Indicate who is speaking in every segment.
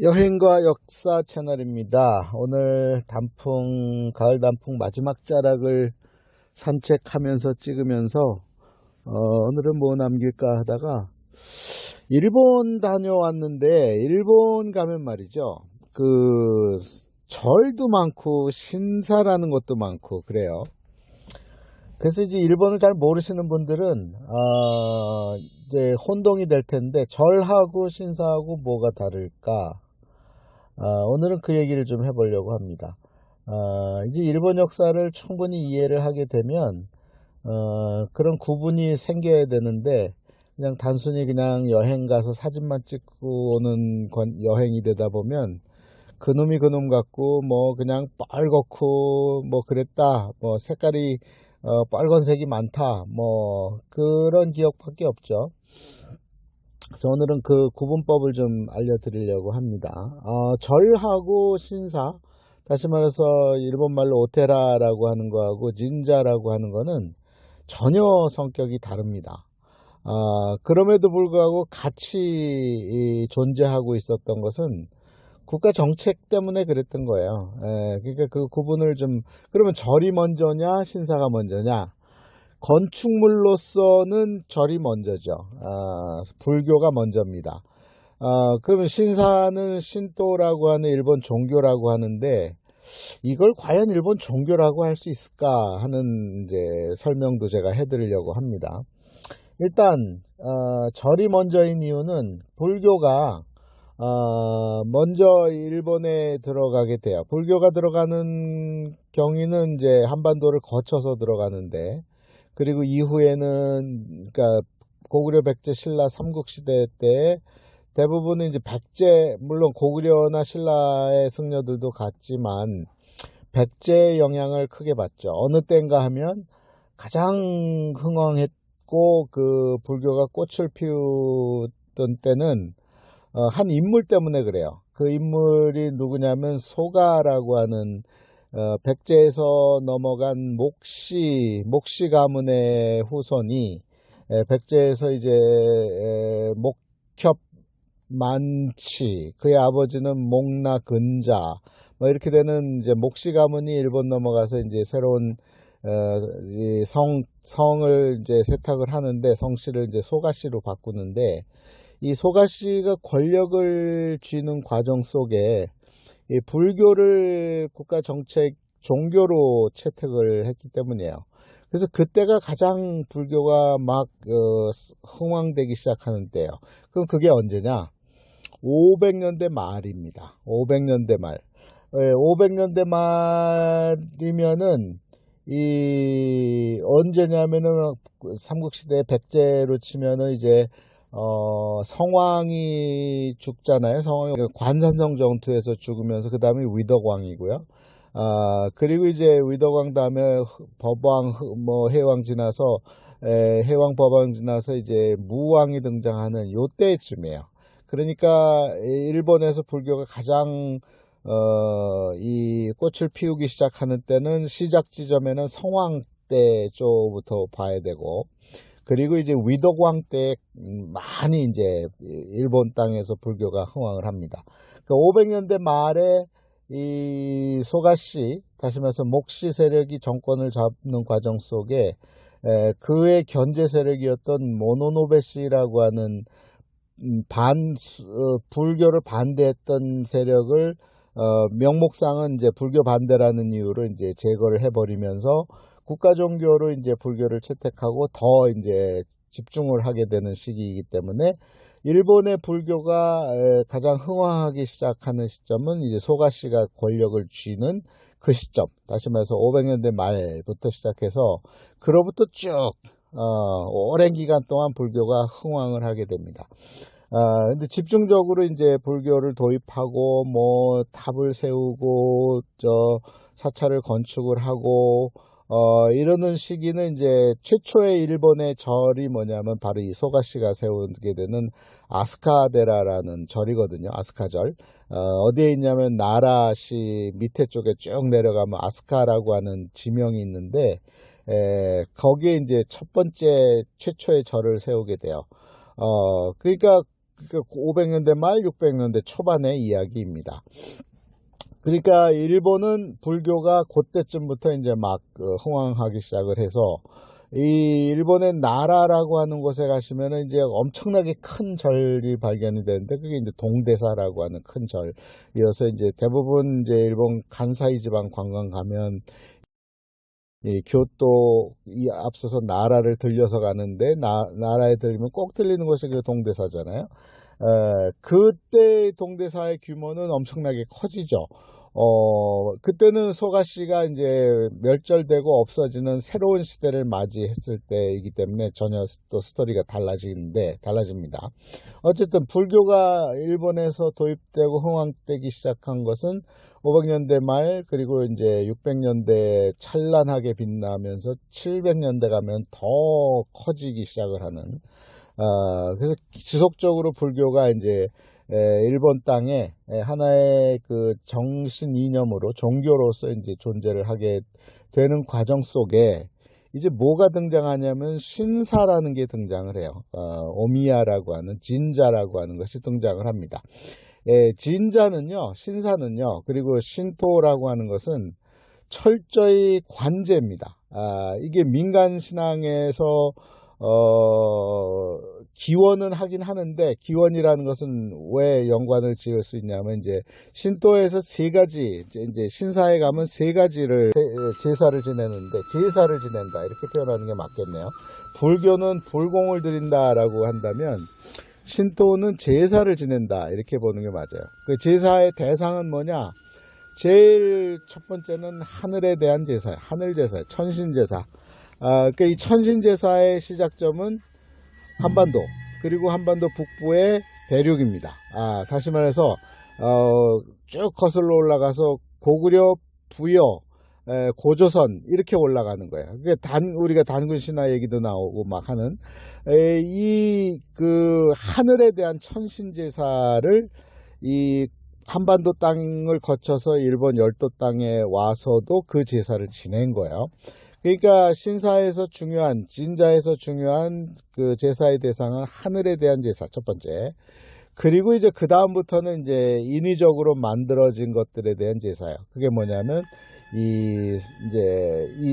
Speaker 1: 여행과 역사 채널입니다. 오늘 가을 단풍 마지막 자락을 산책하면서 찍으면서 오늘은 뭐 남길까 하다가 일본 다녀왔는데, 일본 가면 말이죠, 절도 많고 신사라는 것도 많고 그래요. 그래서 이제 일본을 잘 모르시는 분들은 이제 혼동이 될 텐데, 절하고 신사하고 뭐가 다를까? 오늘은 그 얘기를 좀 해보려고 합니다. 이제 일본 역사를 충분히 이해를 하게 되면 그런 구분이 생겨야 되는데, 그냥 단순히 그냥 여행 가서 사진만 찍고 오는 여행이 되다 보면 그놈이 그놈 같고, 뭐 그냥 빨갛고 뭐 그랬다, 뭐 색깔이 빨간색이 많다, 뭐 그런 기억밖에 없죠. 그래서 오늘은 그 구분법을 좀 알려드리려고 합니다. 절하고 신사, 다시 말해서 일본 말로 오테라라고 하는 거하고 진자라고 하는 거는 전혀 성격이 다릅니다. 그럼에도 불구하고 같이 존재하고 있었던 것은 국가 정책 때문에 그랬던 거예요. 그러니까 그 구분을 그러면 절이 먼저냐 신사가 먼저냐? 건축물로서는 절이 먼저죠. 불교가 먼저입니다. 그러면 신사는 신도라고 하는 일본 종교라고 하는데, 이걸 과연 일본 종교라고 할 수 있을까 하는 이제 설명도 제가 해드리려고 합니다. 일단 절이 먼저인 이유는 불교가 먼저 일본에 들어가게 돼요. 불교가 들어가는 경위는 이제 한반도를 거쳐서 들어가는데, 그리고 이후에는 그러니까 고구려 백제 신라 삼국시대 때 대부분은 이제 물론 고구려나 신라의 승려들도 갔지만 백제의 영향을 크게 받죠. 어느 때인가 하면 가장 흥왕했고 그 불교가 꽃을 피우던 때는 한 인물 때문에 그래요. 그 인물이 누구냐면 소가라고 하는 백제에서 넘어간 목시 가문의 후손이 백제에서 이제 목협 만치, 그의 아버지는 목나 근자, 뭐 이렇게 되는 이제 목시 가문이 일본 넘어가서 이제 새로운 이 성을 이제 세탁을 하는데, 성씨를 이제 소가씨로 바꾸는데, 이 소가씨가 권력을 쥐는 과정 속에 이 불교를 국가 정책 종교로 채택을 했기 때문이에요. 그래서 그때가 가장 불교가 막 흥왕되기 시작하는 때예요. 그럼 그게 언제냐? 500년대 말입니다. 500년대 말. 500년대 말이면은 언제냐면은 삼국시대 백제로 치면은 이제 성왕이 죽잖아요. 성왕이 관산성 전투에서 죽으면서 그 다음에 위덕왕이고요. 그리고 이제 위덕왕 다음에 법왕, 해왕 지나서 해왕 법왕 지나서 이제 무왕이 등장하는 요 때쯤이에요. 그러니까 일본에서 불교가 가장 이 꽃을 피우기 시작하는 때는 시작 지점에는 성왕 때 쪽부터 봐야 되고, 그리고 이제 위덕왕 때 많이 이제 일본 땅에서 불교가 흥왕을 합니다. 그 500년대 말에 이 소가씨, 다시 말해서 목시 세력이 정권을 잡는 과정 속에 그의 견제 세력이었던 모노노베씨라고 하는 불교를 반대했던 세력을 명목상은 이제 불교 반대라는 이유로 이제 제거를 해버리면서 국가 종교로 이제 불교를 채택하고 더 이제 집중을 하게 되는 시기이기 때문에, 일본의 불교가 가장 흥왕하기 시작하는 시점은 이제 소가씨가 권력을 쥐는 그 시점, 다시 말해서 500년대 말부터 시작해서 그로부터 쭉 오랜 기간 동안 불교가 흥왕을 하게 됩니다. 근데 집중적으로 이제 불교를 도입하고 뭐 탑을 세우고 사찰을 건축을 하고 이러는 시기는 이제 최초의 일본의 절이 뭐냐면 바로 이 소가시가 세우게 되는 아스카데라라는 절이거든요. 아스카절. 어디에 있냐면 나라시 밑에 쪽에 쭉 내려가면 아스카라고 하는 지명이 있는데, 거기에 이제 첫 번째 최초의 절을 세우게 돼요. 그러니까 500년대 말 600년대 초반의 이야기입니다. 그러니까 일본은 불교가 그때쯤부터 이제 막 흥왕하기 시작을 해서, 이 일본의 나라라고 하는 곳에 가시면은 이제 엄청나게 큰 절이 발견이 되는데, 그게 이제 동대사라고 하는 큰 절이어서, 이제 대부분 이제 일본 간사이 지방 관광 가면 이 교토 이 앞서서 나라를 들려서 가는데, 나라에 들리면 꼭 들리는 곳이 그 동대사잖아요. 그때 동대사의 규모는 엄청나게 커지죠. 그때는 소가시가 이제 멸절되고 없어지는 새로운 시대를 맞이했을 때이기 때문에 전혀 또 스토리가 달라집니다. 어쨌든 불교가 일본에서 도입되고 흥왕되기 시작한 것은 500년대 말, 그리고 이제 600년대 찬란하게 빛나면서 700년대 가면 더 커지기 시작을 하는, 그래서 지속적으로 불교가 이제 일본 땅에 하나의 그 정신 이념으로, 종교로서 이제 존재를 하게 되는 과정 속에 이제 뭐가 등장하냐면 신사라는 게 등장을 해요. 오미야라고 하는, 진자라고 하는 것이 등장을 합니다. 진자는요, 신사는요, 그리고 신토라고 하는 것은 철저히 관제입니다. 이게 민간 신앙에서 기원은 하긴 하는데, 기원이라는 것은 왜 연관을 지을 수 있냐면, 이제 신도에서 세 가지, 이제 신사에 가면 세 가지를 제사를 지내는데, 제사를 지낸다 이렇게 표현하는 게 맞겠네요. 불교는 불공을 드린다라고 한다면, 신도는 제사를 지낸다 이렇게 보는 게 맞아요. 그 제사의 대상은 뭐냐? 제일 첫 번째는 하늘에 대한 제사예요. 하늘 제사, 천신 제사. 그러니까 이 천신 제사의 시작점은 한반도, 그리고 한반도 북부의 대륙입니다. 다시 말해서 쭉 거슬러 올라가서 고구려, 부여, 고조선 이렇게 올라가는 거예요. 그러니까 우리가 단군 신화 얘기도 나오고 막 하는 이 그 하늘에 대한 천신 제사를 이 한반도 땅을 거쳐서 일본 열도 땅에 와서도 그 제사를 지낸 거예요. 그러니까 신사에서 중요한, 진자에서 중요한 그 제사의 대상은 하늘에 대한 제사, 첫 번째. 그리고 이제 그 다음부터는 이제 인위적으로 만들어진 것들에 대한 제사예요. 그게 뭐냐면 이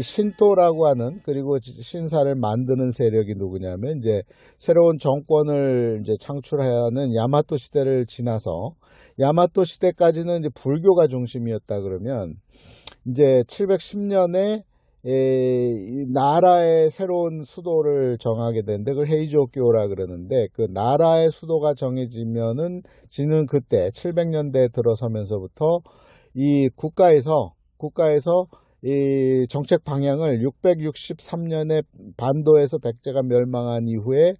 Speaker 1: 신토라고 하는, 그리고 신사를 만드는 세력이 누구냐면, 이제 새로운 정권을 이제 창출하는 야마토 시대를 지나서, 야마토 시대까지는 이제 불교가 중심이었다 그러면, 이제 710년에 이 나라의 새로운 수도를 정하게 되는데, 그걸 헤이조교라 그러는데, 그 나라의 수도가 정해지면은 지는 그때 700년대 들어서면서부터 이 국가에서 이 정책 방향을 663년에 반도에서 백제가 멸망한 이후에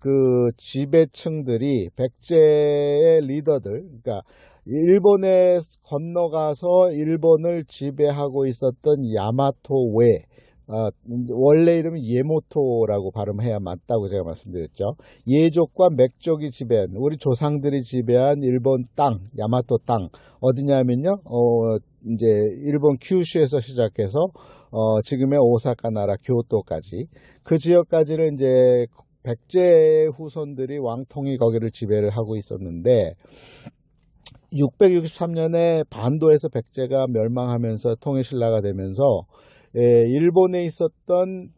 Speaker 1: 그 지배층들이, 백제의 리더들, 그러니까 일본에 건너가서 일본을 지배하고 있었던 야마토 외, 원래 이름이 예모토라고 발음해야 맞다고 제가 말씀드렸죠. 예족과 맥족이 지배한, 우리 조상들이 지배한 일본 땅, 야마토 땅, 어디냐면요, 이제 일본 큐슈에서 시작해서 지금의 오사카 나라 교토까지, 그 지역까지를 이제 백제 후손들이 왕통이 거기를 지배를 하고 있었는데, 663년에 반도에서 백제가 멸망하면서 통일신라가 되면서 일본에 있었던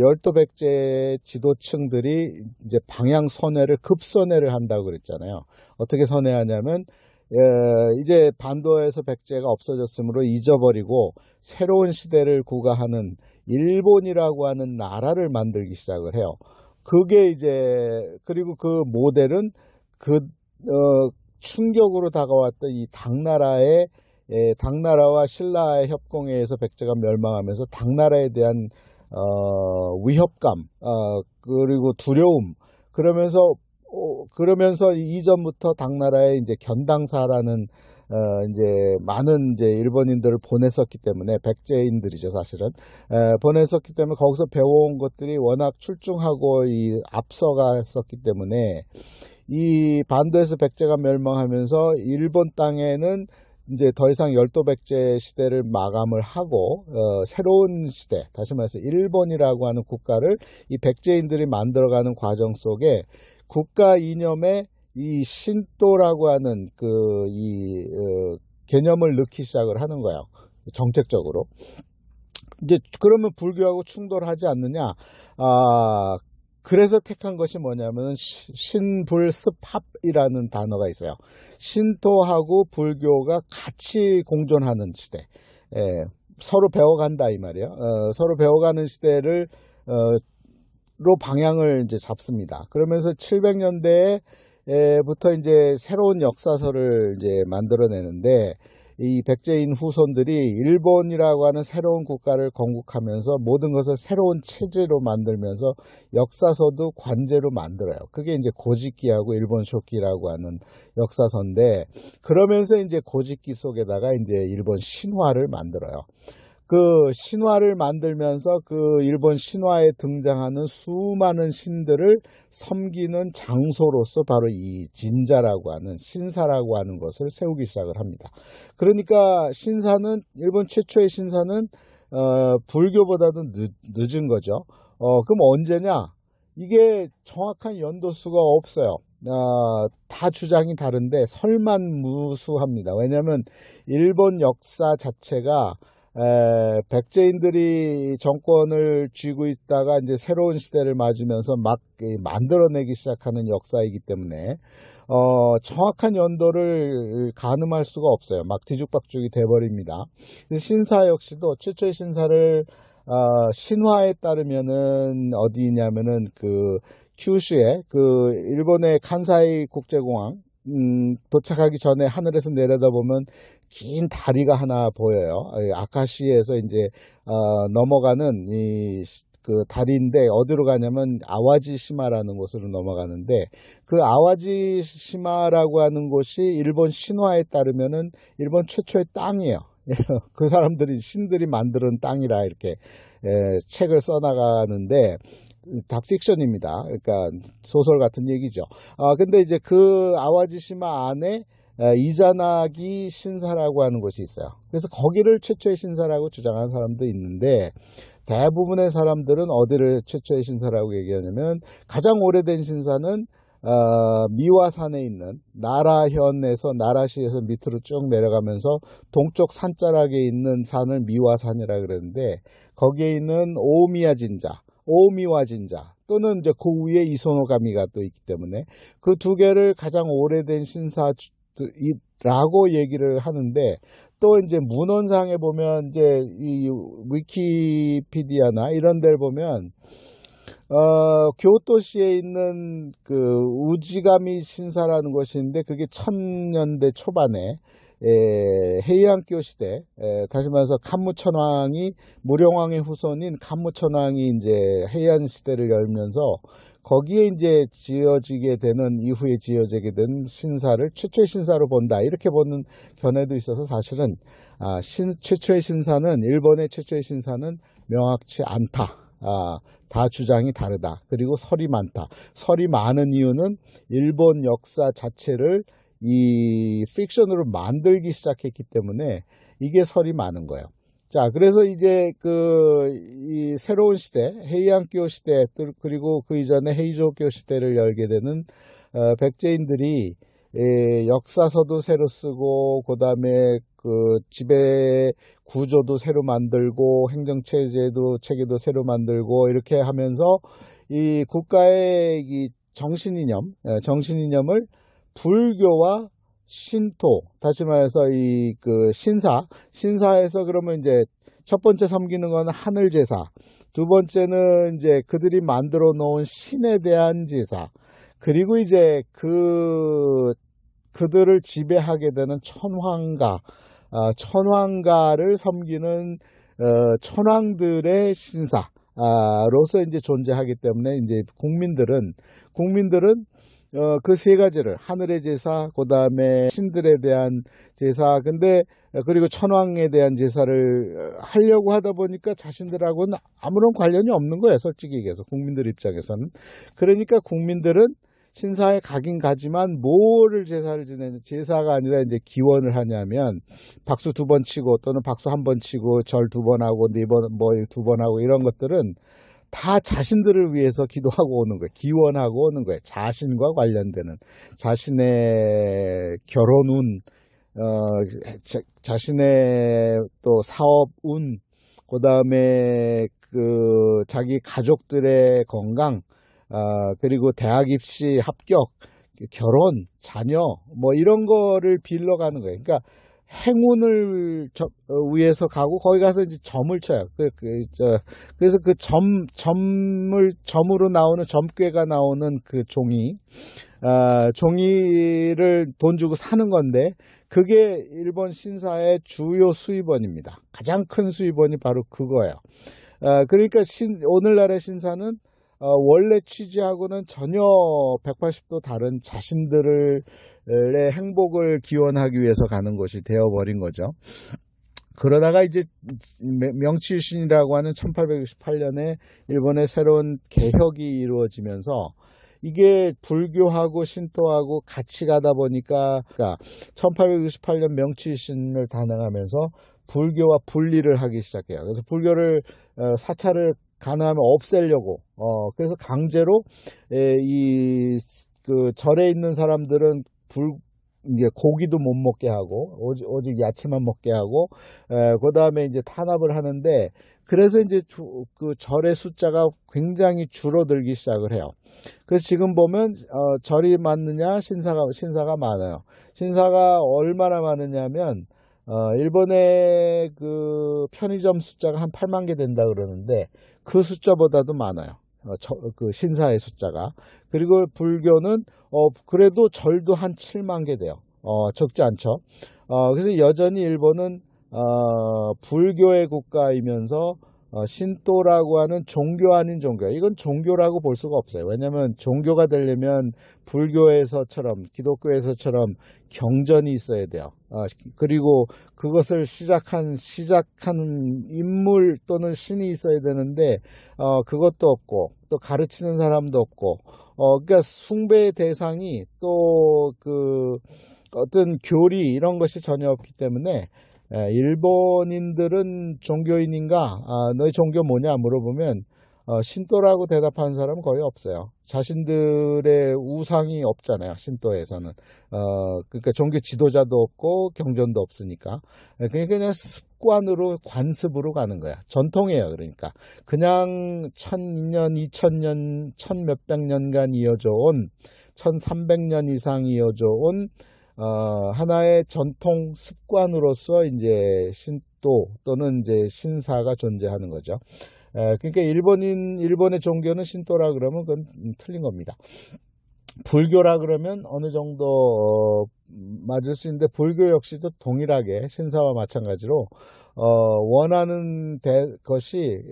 Speaker 1: 열도 백제 지도층들이 이제 방향 선회를, 급선회를 한다고 그랬잖아요. 어떻게 선회하냐면, 이제 반도에서 백제가 없어졌으므로 잊어버리고 새로운 시대를 구가하는 일본이라고 하는 나라를 만들기 시작을 해요. 그게 이제, 그리고 그 모델은 충격으로 다가왔던 이 당나라와 신라의 협공에 의해서 백제가 멸망하면서 당나라에 대한 위협감, 그리고 두려움, 그러면서 이전부터 당나라의 이제 견당사라는 이제 많은 이제 일본인들을 보냈었기 때문에 백제인들이죠 사실은 보냈었기 때문에 거기서 배워온 것들이 워낙 출중하고 이 앞서갔었기 때문에 이 반도에서 백제가 멸망하면서 일본 땅에는 이제 더 이상 열도 백제 시대를 마감을 하고 새로운 시대, 다시 말해서 일본이라고 하는 국가를 이 백제인들이 만들어가는 과정 속에 국가 이념에 이 신도라고 하는 개념을 넣기 시작을 하는 거예요. 정책적으로. 이제 그러면 불교하고 충돌하지 않느냐? 그래서 택한 것이 뭐냐면 신불습합이라는 단어가 있어요. 신토하고 불교가 같이 공존하는 시대. 서로 배워간다 이 말이에요. 서로 배워가는 시대를 로 방향을 이제 잡습니다. 그러면서 700년대부터 이제 새로운 역사서를 이제 만들어내는데 이 백제인 후손들이 일본이라고 하는 새로운 국가를 건국하면서 모든 것을 새로운 체제로 만들면서 역사서도 관제로 만들어요. 그게 이제 고짓기하고 일본 쇼기라고 하는 역사서인데 그러면서 이제 고짓기 속에다가 이제 일본 신화를 만들어요. 그 신화를 만들면서 그 일본 신화에 등장하는 수많은 신들을 섬기는 장소로서 바로 이 진자라고 하는 신사라고 하는 것을 세우기 시작을 합니다. 그러니까 신사는 일본 최초의 신사는 불교보다도 늦은 거죠. 그럼 언제냐? 이게 정확한 연도수가 없어요. 다 주장이 다른데 설만무수합니다. 왜냐하면 일본 역사 자체가 백제인들이 정권을 쥐고 있다가 이제 새로운 시대를 맞으면서 막 만들어내기 시작하는 역사이기 때문에 정확한 연도를 가늠할 수가 없어요. 막 뒤죽박죽이 돼버립니다. 신사 역시도 최초의 신사를 신화에 따르면은 어디냐면은 그 큐슈에 그 일본의 칸사이 국제공항 도착하기 전에 하늘에서 내려다보면 긴 다리가 하나 보여요. 아카시에서 이제 넘어가는 그 다리인데 어디로 가냐면 아와지시마라는 곳으로 넘어가는데 그 아와지시마라고 하는 곳이 일본 신화에 따르면은 일본 최초의 땅이에요. 그 사람들이 신들이 만드는 땅이라 이렇게 책을 써나가는데 다 픽션입니다. 그러니까 소설 같은 얘기죠. 근데 이제 그 아와지시마 안에 이자나기 신사라고 하는 곳이 있어요. 그래서 거기를 최초의 신사라고 주장하는 사람도 있는데 대부분의 사람들은 어디를 최초의 신사라고 얘기하냐면 가장 오래된 신사는 미와산에 있는 나라현에서 나라시에서 밑으로 쭉 내려가면서 동쪽 산자락에 있는 산을 미와산이라 그러는데 거기에 있는 오미야 진자 오미와 진자 또는 이제 그 위에 이소노가미가 또 있기 때문에 그 두 개를 가장 오래된 신사라고 얘기를 하는데 또 이제 문헌상에 보면 이제 이 위키피디아나 이런 데를 보면 교토시에 있는 그 우지가미 신사라는 것인데 그게 1000년대 초반에 헤이안교 시대, 다시 말해서 칸무천왕이 무령왕의 후손인 칸무천왕이 이제 헤이안 시대를 열면서 거기에 이제 지어지게 되는 이후에 지어지게 된 신사를 최초의 신사로 본다 이렇게 보는 견해도 있어서 사실은 최초의 신사는 일본의 최초의 신사는 명확치 않다. 다 주장이 다르다. 그리고 설이 많다. 설이 많은 이유는 일본 역사 자체를 이 픽션으로 만들기 시작했기 때문에 이게 설이 많은 거예요. 자, 그래서 이제 이 새로운 시대, 헤이안교 시대, 그리고 그 이전에 헤이조교 시대를 열게 되는 백제인들이 역사서도 새로 쓰고, 그 다음에 그 지배 구조도 새로 만들고, 행정체제도 체계도 새로 만들고, 이렇게 하면서 이 국가의 이 정신이념을 불교와 신토, 다시 말해서 이 그 신사에서 그러면 이제 첫 번째 섬기는 건 하늘 제사, 두 번째는 이제 그들이 만들어 놓은 신에 대한 제사, 그리고 이제 그들을 지배하게 되는 천황가를 섬기는 천황들의 신사로서 이제 존재하기 때문에 이제 국민들은 그 세 가지를 하늘의 제사, 그 다음에 신들에 대한 제사, 근데 그리고 천왕에 대한 제사를 하려고 하다 보니까 자신들하고는 아무런 관련이 없는 거예요. 솔직히 얘기해서 국민들 입장에서는. 그러니까 국민들은 신사에 가긴 가지만 뭐를 제사를 지내는 제사가 아니라 이제 기원을 하냐면 박수 2번 치고 또는 박수 1번 치고 절 2번 하고 4번 뭐 2번 하고 이런 것들은 다 자신들을 위해서 기도하고 오는 거예요. 기원하고 오는 거예요. 자신과 관련되는 자신의 결혼 운, 자신의 또 사업 운, 그 다음에 그 자기 가족들의 건강, 그리고 대학 입시 합격, 결혼, 자녀, 뭐 이런 거를 빌러가는 거예요. 그러니까 행운을 위해서 가고 거기 가서 이제 점을 쳐요. 그래서 그 점으로 나오는 점괘가 나오는 그 종이를 돈 주고 사는 건데 그게 일본 신사의 주요 수입원입니다. 가장 큰 수입원이 바로 그거예요. 그러니까 오늘날의 신사는 원래 취지하고는 전혀 180도 다른 자신들의 행복을 기원하기 위해서 가는 곳이 되어버린 거죠. 그러다가 이제 명치유신이라고 하는 1868년에 일본의 새로운 개혁이 이루어지면서 이게 불교하고 신토하고 같이 가다 보니까 1868년 명치유신을 단행하면서 불교와 분리를 하기 시작해요. 그래서 불교를 사찰을 가능하면 없애려고 그래서 강제로 그 절에 있는 사람들은 이제 고기도 못 먹게 하고 오직 야채만 먹게 하고 그 다음에 이제 탄압을 하는데 그래서 이제 그 절의 숫자가 굉장히 줄어들기 시작을 해요. 그래서 지금 보면 절이 많느냐 신사가 많아요. 신사가 얼마나 많으냐면 일본의 그 편의점 숫자가 한 8만 개 된다 그러는데 그 숫자보다도 많아요. 그 신사의 숫자가. 그리고 불교는 그래도 절도 한 7만 개 돼요. 적지 않죠. 그래서 여전히 일본은 불교의 국가이면서 신도라고 하는 종교 아닌 종교. 이건 종교라고 볼 수가 없어요. 왜냐하면 종교가 되려면 불교에서처럼 기독교에서처럼 경전이 있어야 돼요. 그리고 그것을 시작한 인물 또는 신이 있어야 되는데 그것도 없고 또 가르치는 사람도 없고 그러니까 숭배의 대상이 또 그 어떤 교리 이런 것이 전혀 없기 때문에 일본인들은 종교인인가? 너희 종교 뭐냐? 물어보면 신도라고 대답하는 사람은 거의 없어요. 자신들의 우상이 없잖아요. 신도에서는. 그러니까 종교 지도자도 없고 경전도 없으니까. 그러니까 그냥 습관으로 관습으로 가는 거야. 전통이에요. 그러니까 그냥 1000년, 2000년, 1000몇백 년간 이어져 온 1300년 이상 이어져 온 하나의 전통 습관으로서 이제 신도 또는 이제 신사가 존재하는 거죠. 그러니까 일본의 종교는 신도라 그러면 그건 틀린 겁니다. 불교라 그러면 어느 정도 맞을 수 있는데 불교 역시도 동일하게 신사와 마찬가지로 원하는 것이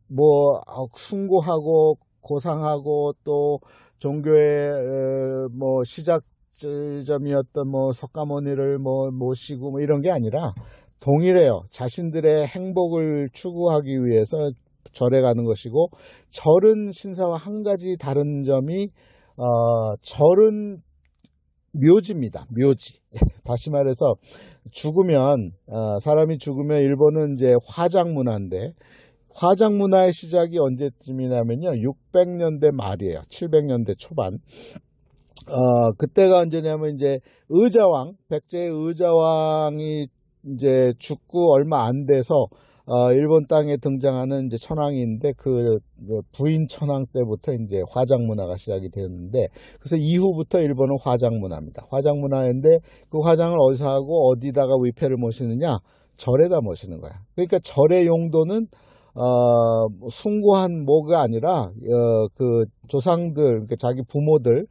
Speaker 1: 뭐 숭고하고 고상하고 또 종교의 뭐 시작점이었던 뭐 석가모니를 모시고 이런 게 아니라 동일해요. 자신들의 행복을 추구하기 위해서 절에 가는 것이고 절은 신사와 한 가지 다른 점이 절은 묘지입니다. 묘지. 다시 말해서 죽으면 사람이 죽으면 일본은 이제 화장 문화인데 화장 문화의 시작이 언제쯤이냐면요. 600년대 말이에요. 700년대 초반. 그때가 언제냐면 이제 백제의 의자왕이 이제 죽고 얼마 안 돼서 일본 땅에 등장하는 이제 천황인데 그 부인 천황 때부터 이제 화장 문화가 시작이 되었는데 그래서 이후부터 일본은 화장 문화입니다. 화장 문화인데 그 화장을 어디서 하고 어디다가 위패를 모시느냐? 절에다 모시는 거야. 그러니까 절의 용도는 숭고한 뭐가 아니라 그 조상들, 그러니까 자기 부모들,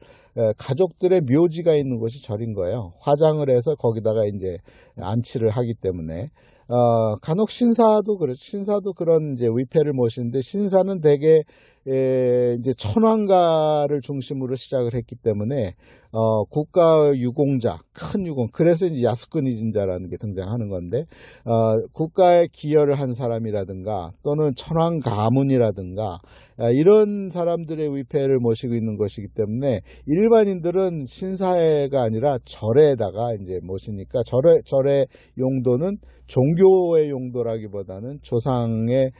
Speaker 1: 가족들의 묘지가 있는 곳이 절인 거예요. 화장을 해서 거기다가 이제 안치를 하기 때문에 간혹 신사도 그런 이제 위패를 모시는데 신사는 대개 이제 천황가를 중심으로 시작을 했기 때문에 국가 유공자, 큰 유공, 그래서 이제 야스쿠니 진자라는 게 등장하는 건데 국가에 기여를 한 사람이라든가 또는 천황 가문이라든가 이런 사람들의 위패를 모시고 있는 것이기 때문에 일반인들은 신사회가 아니라 절에다가 이제 모시니까 절의 용도는 종교의 용도라기보다는 조상의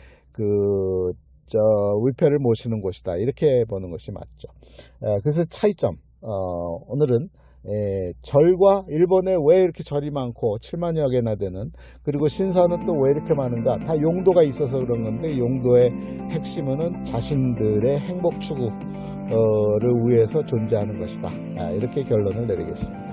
Speaker 1: 위패를 모시는 곳이다, 이렇게 보는 것이 맞죠. 그래서 차이점, 오늘은 절과 일본에 왜 이렇게 절이 많고 7만여 개나 되는, 그리고 신사는 또 왜 이렇게 많은가, 다 용도가 있어서 그런 건데, 용도의 핵심은 자신들의 행복 추구를 위해서 존재하는 것이다, 이렇게 결론을 내리겠습니다.